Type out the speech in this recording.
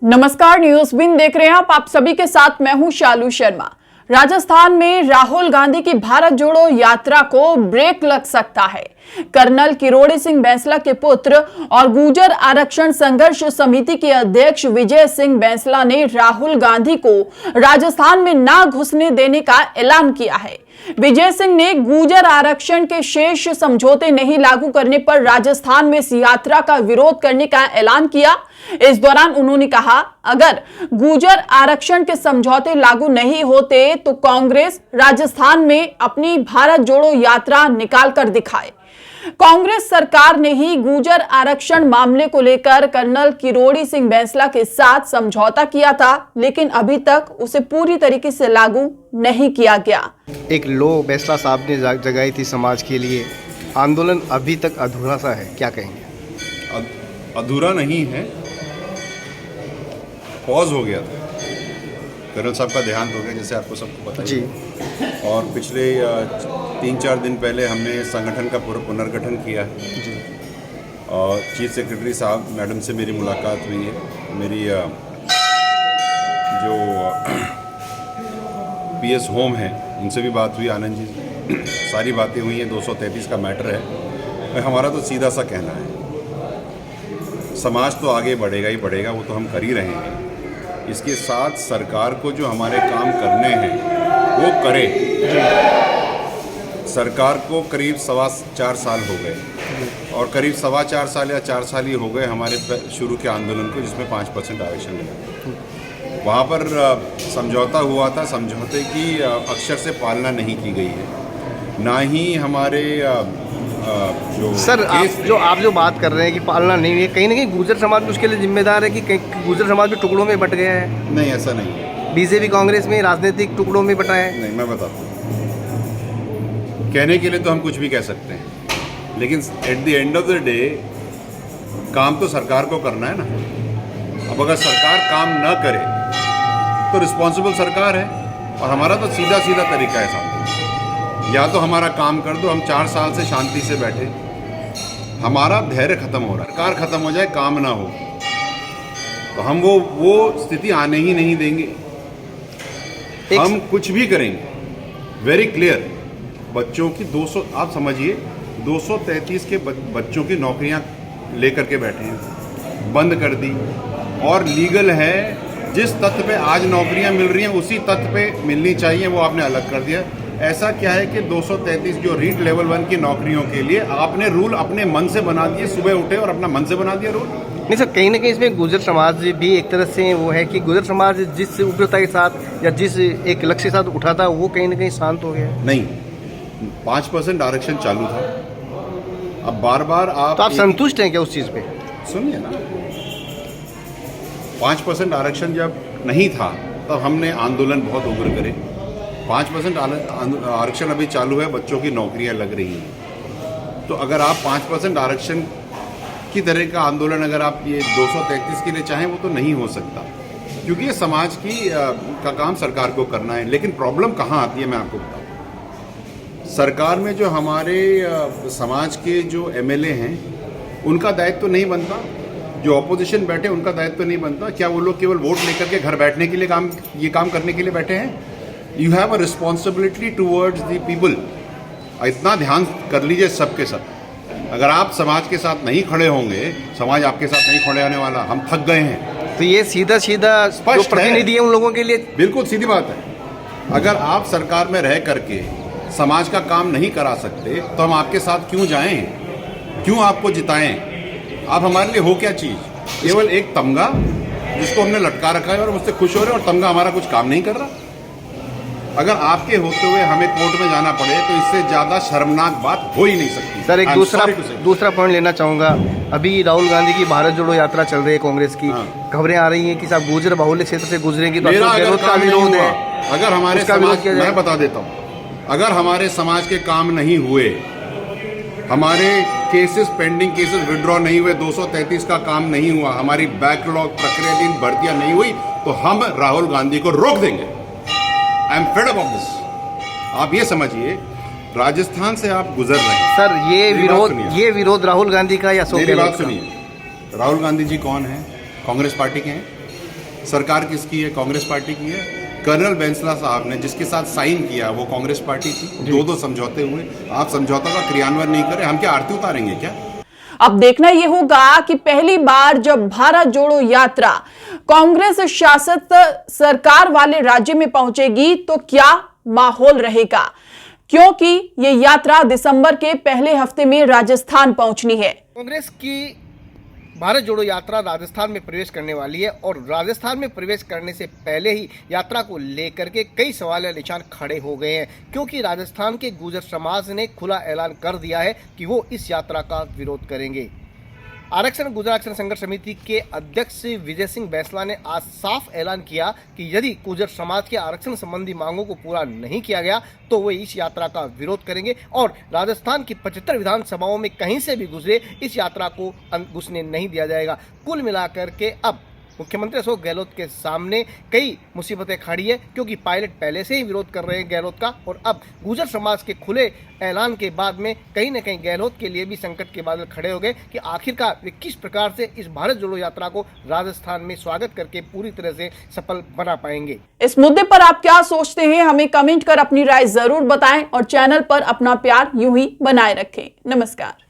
नमस्कार, न्यूज बिन देख रहे हैं आप सभी के साथ मैं हूं शालू शर्मा। राजस्थान में राहुल गांधी की भारत जोड़ो यात्रा को ब्रेक लग सकता है। कर्नल किरोड़ी सिंह बैंसला के पुत्र और गुर्जर आरक्षण संघर्ष समिति के अध्यक्ष विजय सिंह बैंसला ने राहुल गांधी को राजस्थान में ना घुसने देने का ऐलान किया है। विजय सिंह ने गुर्जर आरक्षण के शेष समझौते नहीं लागू करने पर राजस्थान में इस यात्रा का विरोध करने का ऐलान किया। इस दौरान उन्होंने कहा, अगर गुर्जर आरक्षण के समझौते लागू नहीं होते तो कांग्रेस राजस्थान में अपनी भारत जोड़ो यात्रा निकाल कर दिखाए। कांग्रेस सरकार ने ही गुर्जर आरक्षण मामले को लेकर कर्नल किरोड़ी सिंह बैंसला के साथ समझौता किया था, लेकिन अभी तक उसे पूरी तरीके से लागू नहीं किया गया। एक लो बैंसला साहब ने जगाई थी समाज के लिए, आंदोलन अभी तक अधूरा सा है, क्या कहेंगे? अधूरा नहीं है, पॉज हो गया था। कर्नल साहब का देहांत हो गया, जैसे आपको सबको पता जी। और पिछले 3-4 दिन पहले हमने संगठन का पुनर्गठन किया है जी। और चीफ सेक्रेटरी साहब मैडम से मेरी मुलाकात हुई है। मेरी जो पीएस होम है उनसे भी बात हुई, आनंद जी से सारी बातें हुई हैं। 233 का मैटर है। हमारा तो सीधा सा कहना है, समाज तो आगे बढ़ेगा ही बढ़ेगा, वो तो हम कर ही रहे हैं। इसके साथ सरकार को जो हमारे काम करने हैं वो करे। सरकार को करीब 4.25 साल हो गए और करीब 4.25 साल या 4 साल ही हो गए हमारे शुरू के आंदोलन को, जिसमें 5% आरक्षण मिला। वहाँ पर समझौता हुआ था, समझौते की अक्षर से पालना नहीं की गई है। ना ही हमारे जो सर आप जो बात कर रहे हैं कि पालना नहीं हुई है, कहीं ना कहीं गुर्जर समाज भी उसके लिए जिम्मेदार है कि गुर्जर समाज भी टुकड़ों में बट गया है। नहीं, ऐसा नहीं है। बीजेपी कांग्रेस में राजनीतिक टुकड़ों में बटा है। नहीं, मैं बताता हूँ। कहने के लिए तो हम कुछ भी कह सकते हैं, लेकिन at the end of the day काम तो सरकार को करना है ना। अब अगर सरकार काम न करे तो रिस्पॉन्सिबल सरकार है, और हमारा तो सीधा तरीका है साहब, या तो हमारा काम कर दो। हम 4 साल से शांति से बैठे, हमारा धैर्य खत्म हो रहा है, सरकार खत्म हो जाए, काम ना हो तो हम वो स्थिति आने ही नहीं देंगे। हम कुछ भी करेंगे। वेरी क्लियर, बच्चों की 200, आप समझिए 233 के बच्चों की नौकरियां लेकर के बैठे हैं, बंद कर दी। और लीगल है, जिस तथ्य पे आज नौकरियां मिल रही हैं उसी तथ्य पे मिलनी चाहिए, वो आपने अलग कर दिया। ऐसा क्या है कि 233 जो रीट लेवल 1 की नौकरियों के लिए आपने रूल अपने मन से बना दिए, सुबह उठे और अपना मन से बना दिया रूल। नहीं सर, कहीं ना कहीं इसमें गुर्जर समाज भी एक तरह से वो है कि गुर्जर समाज जिस उग्रता के साथ या जिस एक लक्ष्य के साथ उठा था वो कहीं ना कहीं शांत हो गया। नहीं, 5% आरक्षण चालू था। अब बार आप संतुष्ट हैं क्या उस चीज़ पे? सुनिए ना, 5% आरक्षण जब नहीं था तब हमने आंदोलन बहुत उग्र करे। 5% आरक्षण अभी चालू है, बच्चों की नौकरियां लग रही हैं। तो अगर आप 5% आरक्षण की तरह का आंदोलन अगर आप ये 233 के लिए चाहें, वो तो नहीं हो सकता, क्योंकि ये समाज का काम सरकार को करना है। लेकिन प्रॉब्लम कहाँ आती है मैं आपको बताऊँ। सरकार में जो हमारे समाज के जो एमएलए हैं उनका दायित्व तो नहीं बनता, जो ऑपोजिशन बैठे उनका दायित्व तो नहीं बनता। क्या वो लोग केवल वोट लेकर के घर बैठने के लिए काम करने के लिए बैठे हैं? You have a responsibility towards the people. इतना ध्यान कर लीजिए सबके सब। अगर आप समाज के साथ नहीं खड़े होंगे, समाज आपके साथ नहीं खड़े होने वाला। हम थक गए हैं। तो ये सीधा स्पष्ट प्रतिनिधि है उन लोगों के लिए, बिल्कुल सीधी बात है। अगर आप सरकार में रह करके समाज का काम नहीं करा सकते तो हम आपके साथ क्यों जाएं, क्यों आपको जिताएं? आप हमारे लिए हो क्या चीज़? केवल एक तमगा जिसको हमने लटका रखा है और उससे खुश हो रहे हैं, और तमगा हमारा कुछ काम नहीं कर रहा। अगर आपके होते हुए हमें कोर्ट में जाना पड़े तो इससे ज़्यादा शर्मनाक बात हो ही नहीं सकती। सर एक दूसरा पॉइंट लेना चाहूँगा। अभी राहुल गांधी की भारत जोड़ो यात्रा चल रही है कांग्रेस की। खबरें आ रही हैं कि साहब गुर्जर बाहुल्य क्षेत्र से गुजरेंगी तो का विरोध है। अगर हमारे समाज, मैं बता देता हूँ, अगर हमारे समाज के काम नहीं हुए, हमारे पेंडिंग केसेस विड्रॉ नहीं हुए, 233 का काम नहीं हुआ, हमारी बैकलॉग प्रक्रियाधीन भर्तियां नहीं हुई, तो हम राहुल गांधी को रोक देंगे। I am fed up of this. आप ये समझिए, राजस्थान से आप गुजर रहे हैं सर। ये विरोध राहुल गांधी का या मेरी बात सुनिए, राहुल गांधी जी कौन है? कांग्रेस पार्टी के हैं। सरकार किसकी है? कांग्रेस पार्टी की है। कर्नल बैंसला साहब ने जिसके साथ साइन किया वो कांग्रेस पार्टी थी। दो समझौते हुए, आप समझौता का क्रियान्वयन नहीं करें, हम क्या आरती उतारेंगे क्या? अब देखना यह होगा कि पहली बार जब भारत जोड़ो यात्रा कांग्रेस शासित सरकार वाले राज्य में पहुंचेगी तो क्या माहौल रहेगा, क्योंकि ये यात्रा दिसंबर के पहले हफ्ते में राजस्थान पहुंचनी है। कांग्रेस की भारत जोड़ो यात्रा राजस्थान में प्रवेश करने वाली है और राजस्थान में प्रवेश करने से पहले ही यात्रा को लेकर के कई सवाल या निशान खड़े हो गए हैं, क्योंकि राजस्थान के गुर्जर समाज ने खुला ऐलान कर दिया है कि वो इस यात्रा का विरोध करेंगे। आरक्षण गुर्जर आरक्षण संघर्ष समिति के अध्यक्ष विजय सिंह बैंसला ने आज साफ ऐलान किया कि यदि गुर्जर समाज के आरक्षण संबंधी मांगों को पूरा नहीं किया गया तो वे इस यात्रा का विरोध करेंगे और राजस्थान की 75 विधानसभाओं में कहीं से भी गुजरे इस यात्रा को घुसने नहीं दिया जाएगा। कुल मिलाकर के अब मुख्यमंत्री अशोक गहलोत के सामने कई मुसीबतें खड़ी है, क्योंकि पायलट पहले से ही विरोध कर रहे हैं गहलोत का, और अब गुर्जर समाज के खुले ऐलान के बाद में कहीं न कहीं गहलोत के लिए भी संकट के बादल खड़े हो गए कि आखिरकार वे किस प्रकार से इस भारत जोड़ो यात्रा को राजस्थान में स्वागत करके पूरी तरह से सफल बना पाएंगे। इस मुद्दे पर आप क्या सोचते हैं, हमें कमेंट कर अपनी राय जरूर बताएं और चैनल पर अपना प्यार यूं ही बनाए रखें। नमस्कार।